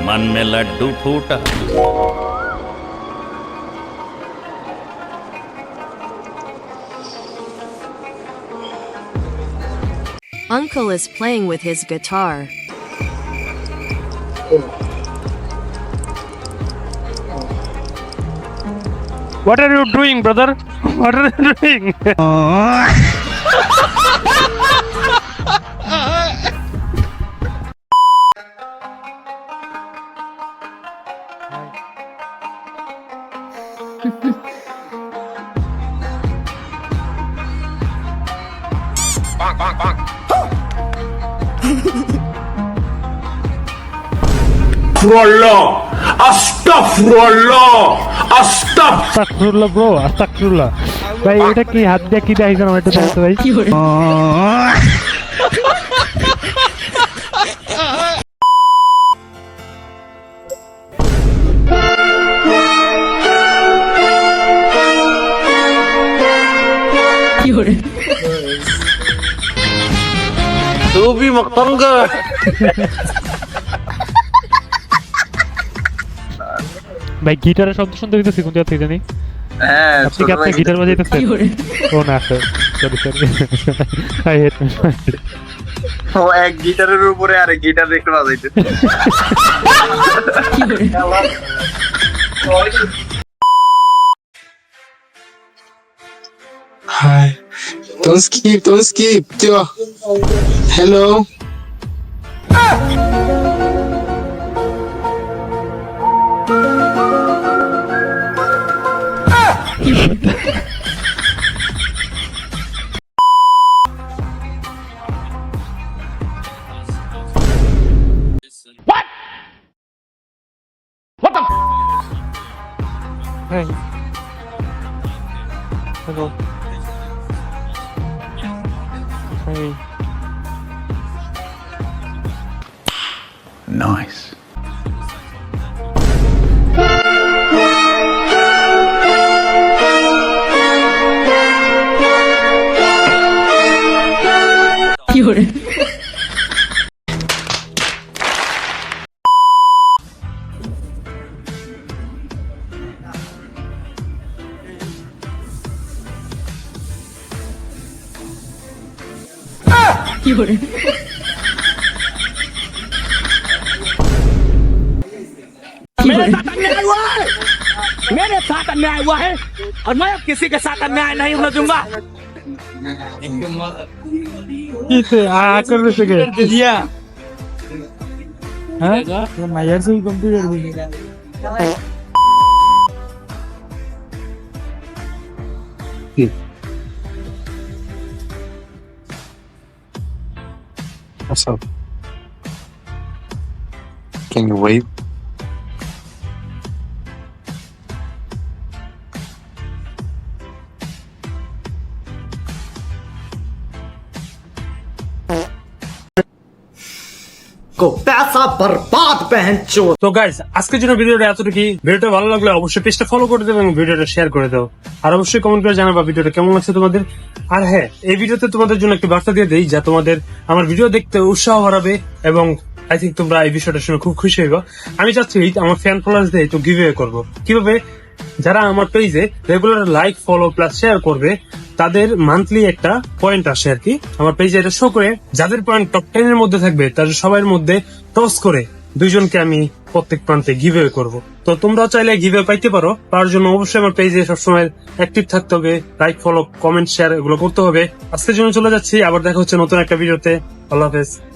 मन में लड्डू फूटा। Uncle is playing with his guitar. What are you doing, brother? What are you doing? আস্তাগফিরুল্লাহ bro, আস্তাগফিরুল্লাহ। ভাই এটা কি হাত দিয়ে কি দেখাইছেন আমার একটু দেখাতে ভাই। तू भी मतंग ভাই গিটারের শব্দ শুনতে পেতেছি কোন জায়গা থেকে জানি। হ্যাঁ আপনি কি আপনি গিটার বাজাইতেছেন? ও না sir, sorry sorry, I hate ও এক গিটারের উপরে আরেক গিটার একটু বাজাইতে। Hi. Don't skip. Yo. Hello. Hey. Hello. Hey. Nice. मेरे साथ अन्याय हुआ है, मेरे साथ अन्याय हुआ है और मैं अब किसी के साथ अन्याय नहीं होने दूंगा। किसे आकर में से गए दिया? हाँ? ये मायर से ही कंप्यूटर भी What's up? Can you wait? তো গাইস আজকের জন্য ভিডিওটা এতটুকুই। ভিডিওটা ভালো লাগলে অবশ্যই পেজটা ফলো করে দেবে এবং ভিডিওটা শেয়ার করে দাও। আর অবশ্যই কমেন্ট করে জানাবা ভিডিওটা কেমন লাগছে তোমাদের। আর হ্যাঁ, এই ভিডিওতে তোমাদের জন্য একটি বার্তা দিয়ে দেই যা তোমাদের আমার ভিডিও দেখতে উৎসাহ বাড়াবে এবং আই থিঙ্ক তোমরা এই বিষয়টা শুনে খুব খুশি হইবা। আমি চাচ্ছি আমার ফ্যান ফলোয়ার্সদের একটু গিভওয়ে করবো। কিভাবে? যারা আমার পেজে regular like follow plus share করবে তাদের মান্থলি একটা পয়েন্ট আসে আর কি আমার পেজে, এটা শো করে যাদের পয়েন্ট টপ 10 এর মধ্যে থাকবে তাদের সবার মধ্যে টস করে দুইজনকে আমি প্রত্যেক প্রান্তে গিভওয়ে করব। তো তোমরাও চাইলে গিভওয়ে পাইতে পারো। তার জন্য অবশ্যই আমার পেজে সবসময় অ্যাক্টিভ থাকতে হবে, লাইক ফলো কমেন্ট শেয়ার এগুলো করতে হবে। আজকের জন্য চলে যাচ্ছি, আবার দেখা হচ্ছে নতুন একটা ভিডিওতে। আল্লাহ হাফেজ।